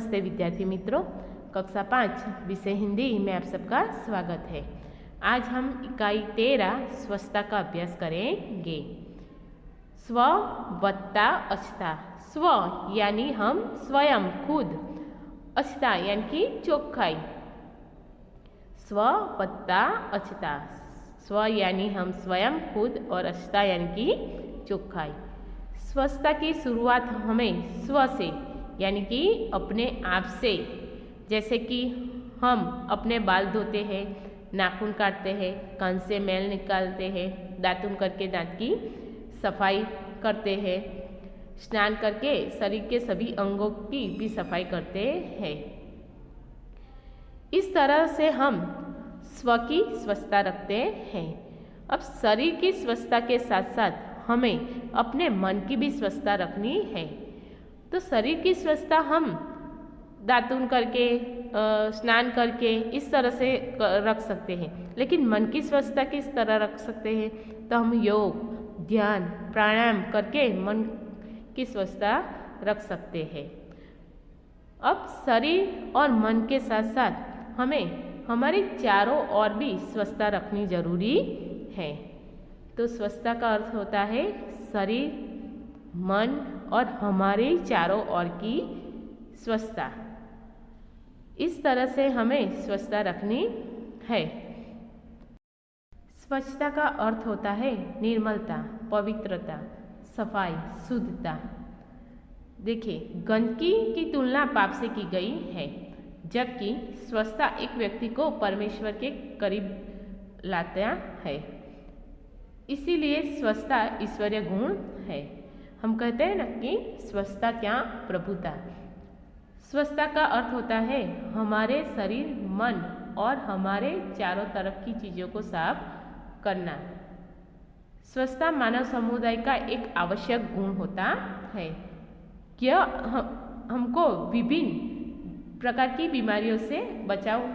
नमस्ते विद्यार्थी मित्रों, कक्षा 5 विषय हिंदी में आप सबका स्वागत है। आज हम इकाई 13 स्वच्छता का अभ्यास करेंगे। स्व वत्ता अछता। स्व यानी हम स्वयं खुद, अछता यानी कि चौखाई। स्व वत्ता अछता। स्व यानी हम स्वयं खुद और अछता यानी कि चौखाई। स्वच्छता की शुरुआत हमें स्व से यानी कि अपने आप से, जैसे कि हम अपने बाल धोते हैं, नाखून काटते हैं, कान से मैल निकालते हैं, दातुन करके दांत की सफाई करते हैं, स्नान करके शरीर के सभी अंगों की भी सफाई करते हैं। इस तरह से हम स्व की स्वच्छता रखते हैं। अब शरीर की स्वच्छता के साथ साथ हमें अपने मन की भी स्वच्छता रखनी है। तो शरीर की स्वच्छता हम दातुन करके, स्नान करके इस तरह से रख सकते हैं, लेकिन मन की स्वच्छता किस तरह रख सकते हैं? तो हम योग, ध्यान, प्राणायाम करके मन की स्वच्छता रख सकते हैं। अब शरीर और मन के साथ साथ हमें हमारी चारों ओर भी स्वच्छता रखनी जरूरी है। तो स्वच्छता का अर्थ होता है शरीर, मन और हमारे चारों ओर की स्वच्छता। इस तरह से हमें स्वच्छता रखनी है। स्वच्छता का अर्थ होता है निर्मलता, पवित्रता, सफाई, शुद्धता। देखिए, गंदगी की तुलना पाप से की गई है, जबकि स्वच्छता एक व्यक्ति को परमेश्वर के करीब लाता है। इसीलिए स्वच्छता ईश्वरीय गुण है। हम कहते हैं ना कि स्वच्छता क्या प्रभुता। स्वच्छता का अर्थ होता है हमारे शरीर, मन और हमारे चारों तरफ की चीज़ों को साफ करना। स्वच्छता मानव समुदाय का एक आवश्यक गुण होता है। यह हमको विभिन्न प्रकार की बीमारियों से बचाव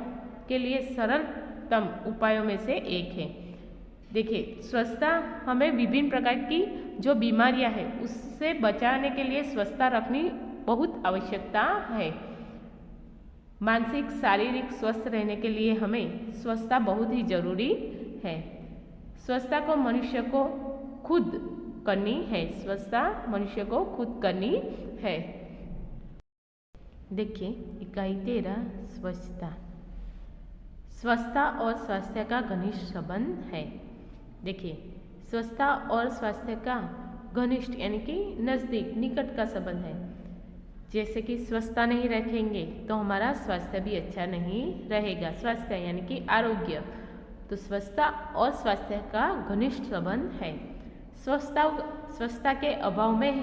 के लिए सरलतम उपायों में से एक है। देखिए, स्वच्छता हमें विभिन्न प्रकार की जो बीमारियां हैं उससे बचाने के लिए स्वच्छता रखनी बहुत आवश्यकता है। मानसिक, शारीरिक स्वस्थ रहने के लिए हमें स्वच्छता बहुत ही जरूरी है। स्वच्छता को मनुष्य को खुद करनी है। स्वच्छता मनुष्य को खुद करनी है। देखिए, इकाई 13 स्वच्छता। स्वच्छता और स्वास्थ्य का घनिष्ठ संबंध है। देखिए, स्वच्छता और स्वास्थ्य का घनिष्ठ यानी कि नज़दीक, निकट का संबंध है। जैसे कि स्वच्छता नहीं रखेंगे तो हमारा स्वास्थ्य भी अच्छा नहीं रहेगा। स्वास्थ्य यानी कि आरोग्य। तो स्वच्छता और स्वास्थ्य का घनिष्ठ संबंध है। स्वच्छता के अभाव में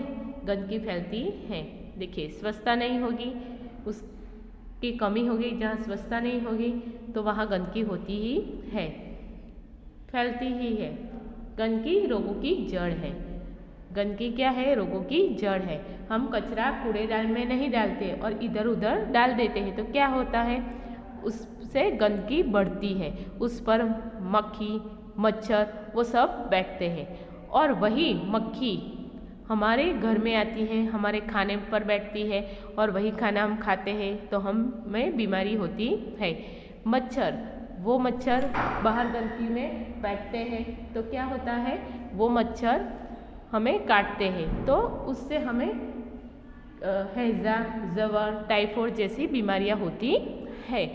गंदगी फैलती है। देखिए, स्वच्छता नहीं होगी, उसकी कमी होगी। जहाँ स्वच्छता नहीं होगी तो वहाँ गंदगी होती ही है, फैलती ही है। गंदगी रोगों की जड़ है। गंदगी क्या है? रोगों की जड़ है। हम कचरा कूड़ेदान में नहीं डालते और इधर उधर डाल देते हैं, तो क्या होता है? उससे गंदगी बढ़ती है। उस पर मक्खी, मच्छर वो सब बैठते हैं और वही मक्खी हमारे घर में आती है, हमारे खाने पर बैठती है और वही खाना हम खाते हैं तो हमें बीमारी होती है। मच्छर, वो मच्छर बाहर गंदगी में बैठते हैं तो क्या होता है? वो मच्छर हमें काटते हैं, तो उससे हमें हैजा, जवर, टाइफाइड जैसी बीमारियां होती है।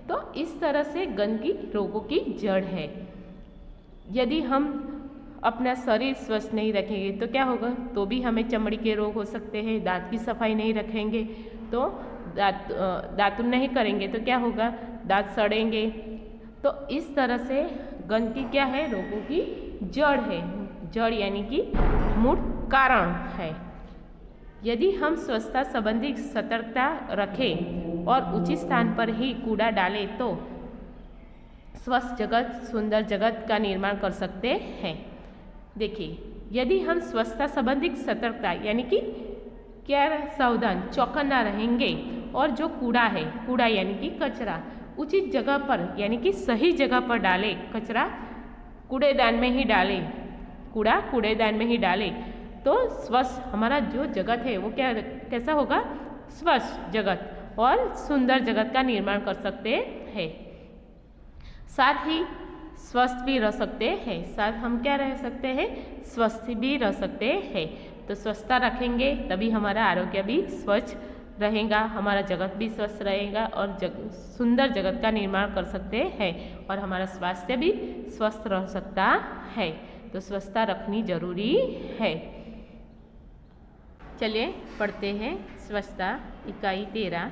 तो इस तरह से गंदगी रोगों की जड़ है। यदि हम अपना शरीर स्वस्थ नहीं रखेंगे तो क्या होगा? तो भी हमें चमड़ी के रोग हो सकते हैं। दांत की सफाई नहीं रखेंगे तो दातुन नहीं करेंगे तो क्या होगा? दांत सड़ेंगे। तो इस तरह से गंदगी क्या है? रोगों की जड़ है। जड़ यानी कि मूल कारण है। यदि हम स्वच्छता संबंधी सतर्कता रखें और उचित स्थान पर ही कूड़ा डालें तो स्वस्थ जगत, सुंदर जगत का निर्माण कर सकते हैं। देखिए, यदि हम स्वच्छता संबंधी सतर्कता यानी कि क्या सावधान, चौकन्ना रहेंगे और जो कूड़ा है, कूड़ा यानी कि कचरा उचित जगह पर यानी कि सही जगह पर डालें। कचरा कूड़ेदान में ही डालें, कूड़ा कूड़ेदान में ही डालें तो स्वच्छ हमारा जो जगत है वो क्या कैसा होगा? स्वच्छ जगत और सुंदर जगत का निर्माण कर सकते हैं। साथ ही स्वस्थ भी रह सकते हैं। साथ हम क्या रह सकते हैं? स्वस्थ भी रह सकते हैं। तो स्वच्छता रखेंगे तभी हमारा आरोग्य भी स्वच्छ रहेगा, हमारा जगत भी स्वस्थ रहेगा और सुंदर जगत का निर्माण कर सकते हैं और हमारा स्वास्थ्य भी स्वस्थ रह सकता है। तो स्वच्छता रखनी जरूरी है। चलिए पढ़ते हैं स्वच्छता इकाई 13।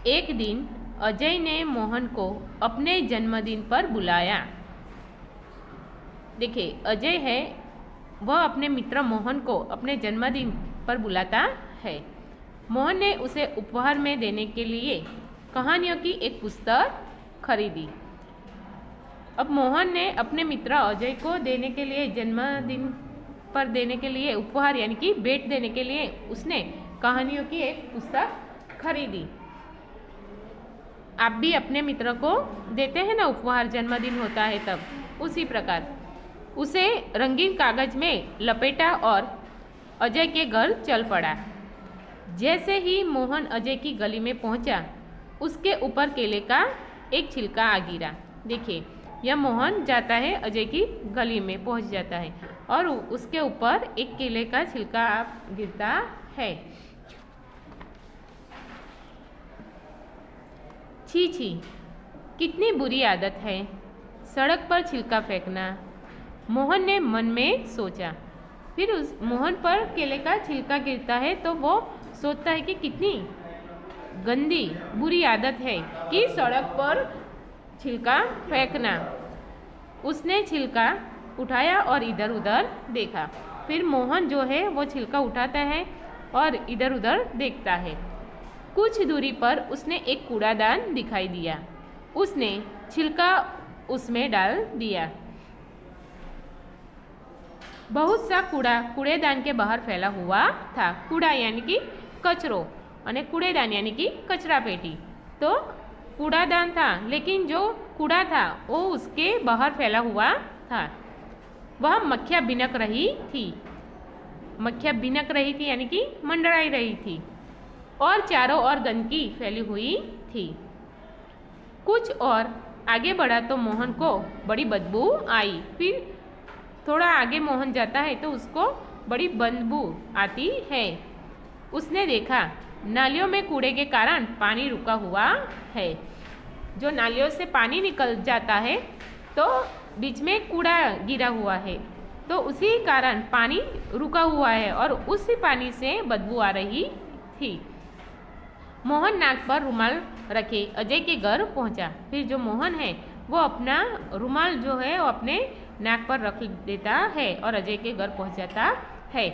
एक दिन अजय ने मोहन को अपने जन्मदिन पर बुलाया। देखिए अजय है वह अपने मित्र मोहन को अपने जन्मदिन पर बुलाता है। मोहन ने उसे उपहार में देने के लिए कहानियों की एक पुस्तक खरीदी। अब मोहन ने अपने मित्र अजय को देने के लिए जन्मदिन पर देने के लिए उपहार यानी कि भेंट देने के लिए उसने कहानियों की एक पुस्तक खरीदी। आप भी अपने मित्र को देते हैं ना उपहार, जन्मदिन होता है तब, उसी प्रकार उसे रंगीन कागज में लपेटा और अजय के घर चल पड़ा। जैसे ही मोहन अजय की गली में पहुंचा, उसके ऊपर केले का एक छिलका आ गिरा। देखिए यह मोहन जाता है अजय की गली में पहुंच जाता है और उसके ऊपर एक केले का छिलका गिरता है। छी छी, कितनी बुरी आदत है सड़क पर छिलका फेंकना, मोहन ने मन में सोचा। फिर उस मोहन पर केले का छिलका गिरता है तो वो सोचता है कि कितनी गंदी बुरी आदत है कि सड़क पर छिलका फेंकना। उसने छिलका उठाया और इधर उधर देखा। फिर मोहन जो है वो छिलका उठाता है और इधर उधर देखता है। कुछ दूरी पर उसने एक कूड़ादान दिखाई दिया। उसने छिलका उसमें डाल दिया। बहुत सा कूड़ा कूड़ेदान के बाहर फैला हुआ था। कूड़ा यानी कि कचरो और कूड़ेदान यानी कि कचरा पेटी। तो कूड़ादान था लेकिन जो कूड़ा था वो उसके बाहर फैला हुआ था। वह मक्खियाँ बिनक रही थी। मक्खियाँ बिनक रही थी यानी कि मंडराई रही थी और चारों ओर गंदगी फैली हुई थी। कुछ और आगे बढ़ा तो मोहन को बड़ी बदबू आई। फिर थोड़ा आगे मोहन जाता है तो उसको बड़ी बदबू आती है। उसने देखा नालियों में कूड़े के कारण पानी रुका हुआ है। जो नालियों से पानी निकल जाता है तो बीच में कूड़ा गिरा हुआ है, तो उसी कारण पानी रुका हुआ है और उसी पानी से बदबू आ रही थी। मोहन नाक पर रुमाल रखे अजय के घर पहुंचा। फिर जो मोहन है वो अपना रुमाल जो है वो अपने नाक पर रख देता है और अजय के घर पहुंच जाता है।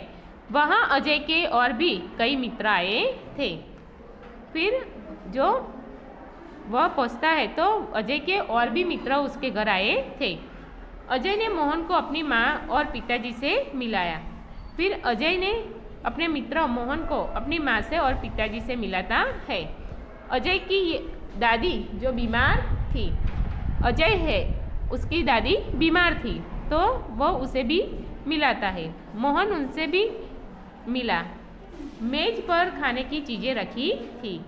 वहाँ अजय के और भी कई मित्र आए थे। फिर जो वह पहुंचता है तो अजय के और भी मित्र उसके घर आए थे। अजय ने मोहन को अपनी माँ और पिताजी से मिलाया। फिर अजय ने अपने मित्र मोहन को अपनी माँ से और पिताजी से मिलाता है। अजय की दादी जो बीमार थी, अजय है उसकी दादी बीमार थी तो वो उसे भी मिलाता है। मोहन उनसे भी मिला। मेज पर खाने की चीज़ें रखी थी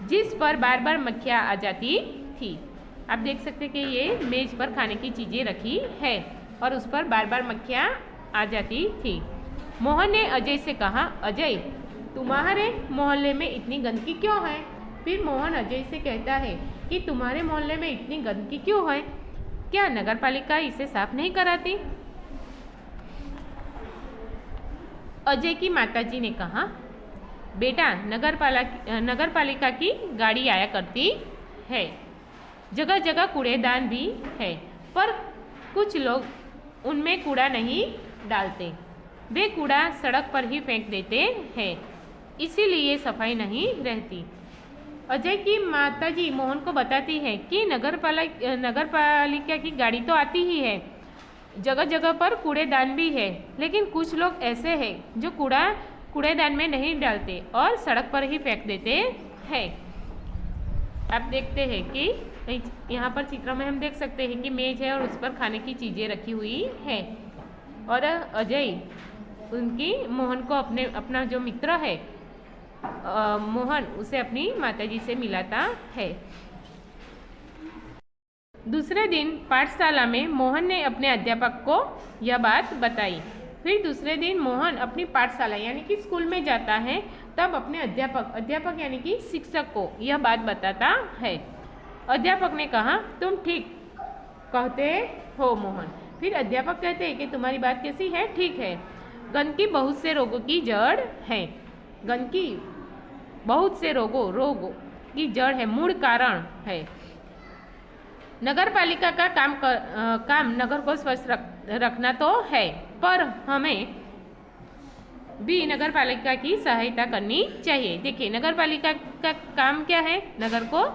जिस पर बार बार मक्खियाँ आ जाती थी। आप देख सकते कि ये मेज पर खाने की चीज़ें रखी है और उस पर बार बार मक्खियाँ आ जाती थी। मोहन ने अजय से कहा, अजय तुम्हारे मोहल्ले में इतनी गंदगी क्यों है? फिर मोहन अजय से कहता है कि तुम्हारे मोहल्ले में इतनी गंदगी क्यों है? क्या नगर पालिका इसे साफ नहीं कराती? अजय की माताजी ने कहा, बेटा नगर पालिका की गाड़ी आया करती है, जगह जगह कूड़ेदान भी है, पर कुछ लोग उनमें कूड़ा नहीं डालते। वे कूड़ा सड़क पर ही फेंक देते हैं, इसीलिए सफाई नहीं रहती। अजय की माताजी मोहन को बताती है कि नगर पालिका की गाड़ी तो आती ही है, जगह जगह पर कूड़ेदान भी है, लेकिन कुछ लोग ऐसे हैं जो कूड़ेदान में नहीं डालते और सड़क पर ही फेंक देते हैं। आप देखते हैं कि यहाँ पर चित्र में हम देख सकते हैं कि मेज है और उस पर खाने की चीज़ें रखी हुई है और अजय उनकी मोहन को अपना जो मित्र है मोहन उसे अपनी माताजी से मिलाता है। दूसरे दिन पाठशाला में मोहन ने अपने अध्यापक को यह बात बताई। फिर दूसरे दिन मोहन अपनी पाठशाला यानी कि स्कूल में जाता है, तब अपने अध्यापक यानी कि शिक्षक को यह बात बताता है। अध्यापक ने कहा, तुम ठीक कहते हो मोहन। फिर अध्यापक कहते हैं कि तुम्हारी बात कैसी है? ठीक है, गंदगी बहुत से रोगों की जड़ है। गंदगी बहुत से रोगों की जड़ है, मूल कारण है। नगर पालिका का काम नगर को स्वच्छ रखना तो है, पर हमें भी नगर पालिका की सहायता करनी चाहिए। देखिए, नगर पालिका का काम क्या है? नगर को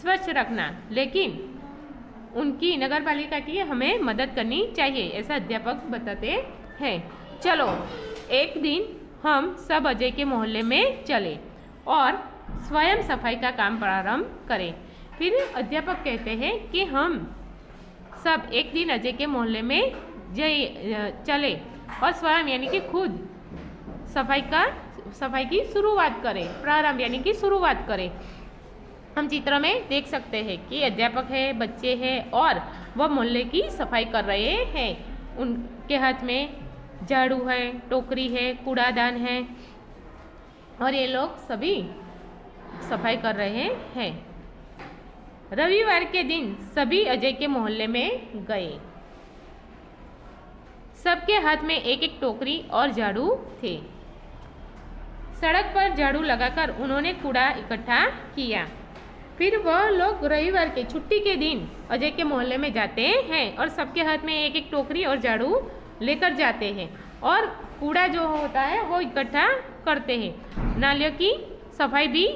स्वच्छ रखना, लेकिन उनकी नगर पालिका की हमें मदद करनी चाहिए, ऐसा अध्यापक बताते हैं। चलो एक दिन हम सब अजय के मोहल्ले में चले और स्वयं सफाई का काम प्रारंभ करें। फिर अध्यापक कहते हैं कि हम सब एक दिन अजय के मोहल्ले में चले और स्वयं यानी कि खुद सफाई की शुरुआत करें। प्रारंभ यानी कि शुरुआत करें। हम चित्र में देख सकते हैं कि अध्यापक है, बच्चे हैं और वह मोहल्ले की सफाई कर रहे हैं। उनके हाथ में झाड़ू है, टोकरी है, कूड़ादान है और ये लोग सभी सफाई कर रहे हैं। रविवार के दिन सभी अजय के मोहल्ले में गए। सबके हाथ में एक एक टोकरी और झाड़ू थे। सड़क पर झाड़ू लगाकर उन्होंने कूड़ा इकट्ठा किया। फिर वह लोग रविवार के छुट्टी के दिन अजय के मोहल्ले में जाते हैं और सबके हाथ में एक एक टोकरी और झाड़ू लेकर जाते हैं और कूड़ा जो होता है वो इकट्ठा करते हैं। नालियों की सफाई भी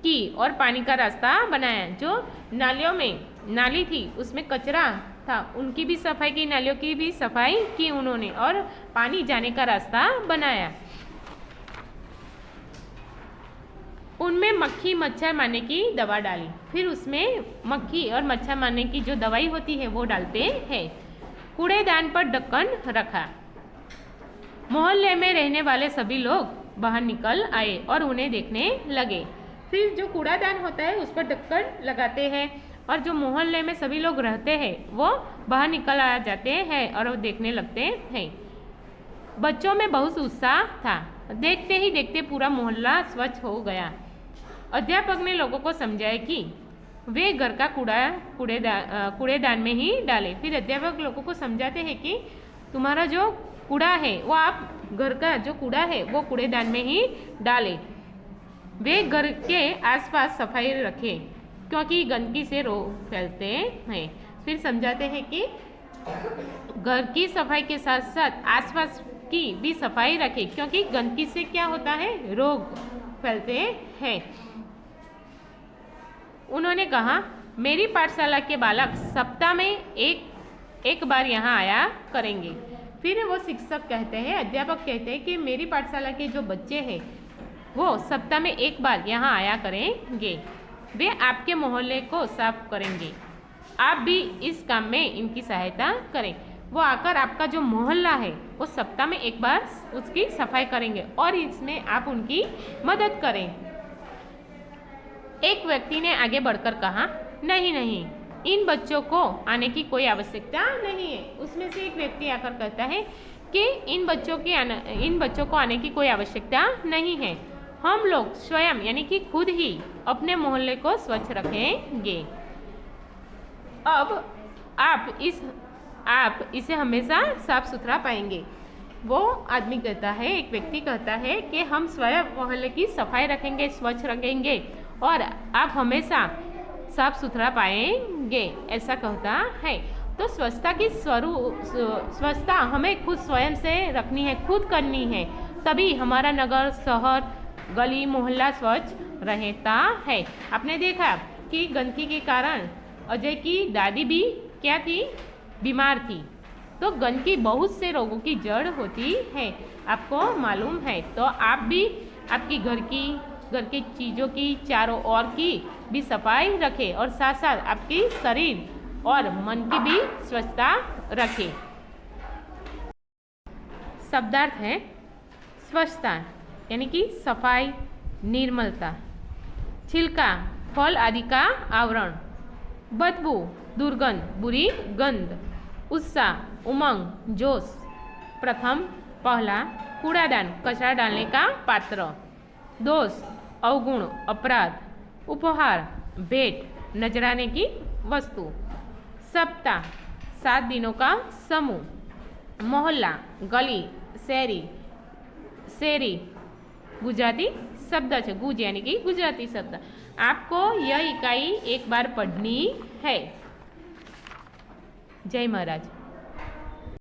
की और पानी का रास्ता बनाया। जो नालियों में नाली थी उसमें कचरा था, उनकी भी सफाई की, नालियों की भी सफाई की उन्होंने और पानी जाने का रास्ता बनाया। उनमें मक्खी मच्छर मारने की दवा डाली। फिर उसमें मक्खी और मच्छर मारने की जो दवाई होती है वो डालते हैं। कूड़ेदान पर ढक्कन रखा। मोहल्ले में रहने वाले सभी लोग बाहर निकल आए और उन्हें देखने लगे। फिर जो कूड़ादान होता है उस पर ढक्कन लगाते हैं और जो मोहल्ले में सभी लोग रहते हैं वो बाहर निकल आ जाते हैं और वो देखने लगते हैं। बच्चों में बहुत उत्साह था। देखते ही देखते पूरा मोहल्ला स्वच्छ हो गया। अध्यापक ने लोगों को समझाया कि वे घर का कूड़ेदान में ही डालें। फिर अध्यापक लोगों को समझाते हैं कि तुम्हारा जो कूड़ा है वो आप घर का जो कूड़ा है वो कूड़ेदान में ही डालें। वे घर के आसपास सफाई रखें क्योंकि गंदगी से रोग फैलते हैं। फिर समझाते हैं कि घर की सफाई के साथ साथ आसपास की भी सफाई रखें क्योंकि गंदगी से क्या होता है? रोग फैलते हैं। उन्होंने कहा, मेरी पाठशाला के बालक सप्ताह में एक बार यहाँ आया करेंगे। फिर वो शिक्षक कहते हैं, अध्यापक कहते हैं कि मेरी पाठशाला के जो बच्चे हैं वो सप्ताह में एक बार यहाँ आया करेंगे। वे आपके मोहल्ले को साफ करेंगे। आप भी इस काम में इनकी सहायता करें। वो आकर आपका जो मोहल्ला है वो सप्ताह में एक बार उसकी सफाई करेंगे और इसमें आप उनकी मदद करें। एक व्यक्ति ने आगे बढ़कर कहा, नहीं नहीं, इन बच्चों को आने की कोई आवश्यकता नहीं है। उसमें से एक व्यक्ति आकर कहता है कि इन बच्चों को आने की कोई आवश्यकता नहीं है। हम लोग स्वयं यानी कि खुद ही अपने मोहल्ले को स्वच्छ रखेंगे। अब आप इसे हमेशा साफ सुथरा पाएंगे। वो आदमी कहता है, एक व्यक्ति कहता है कि हम स्वयं मोहल्ले की सफाई रखेंगे, स्वच्छ रखेंगे और आप हमेशा साफ सुथरा पाएंगे, ऐसा कहता है। तो स्वच्छता हमें खुद स्वयं से रखनी है, खुद करनी है, तभी हमारा नगर, शहर, गली, मोहल्ला स्वच्छ रहता है। आपने देखा कि गंदगी के कारण अजय की दादी भी क्या थी? बीमार थी। तो गंदगी बहुत से रोगों की जड़ होती है, आपको मालूम है। तो आप भी आपकी घर की चीज़ों की चारों ओर की भी सफाई रखें और साथ साथ आपकी शरीर और मन की भी स्वच्छता रखें। शब्दार्थ है स्वच्छता यानी कि सफाई, निर्मलता। छिलका, फल आदि का आवरण। बदबू, दुर्गंध, बुरी गंध। उत्साह, उमंग, जोश। प्रथम, पहला। कूड़ादान, कचरा डालने का पात्र। दोष, अवगुण, अपराध। उपहार, भेंट, नजराने की वस्तु। सप्ताह, 7 दिनों का समूह। मोहल्ला, गली, शहरी, शेरी गुजराती शब्द है। गुज यानी कि गुजराती शब्द। आपको यह इकाई एक बार पढ़नी है। जय महाराज।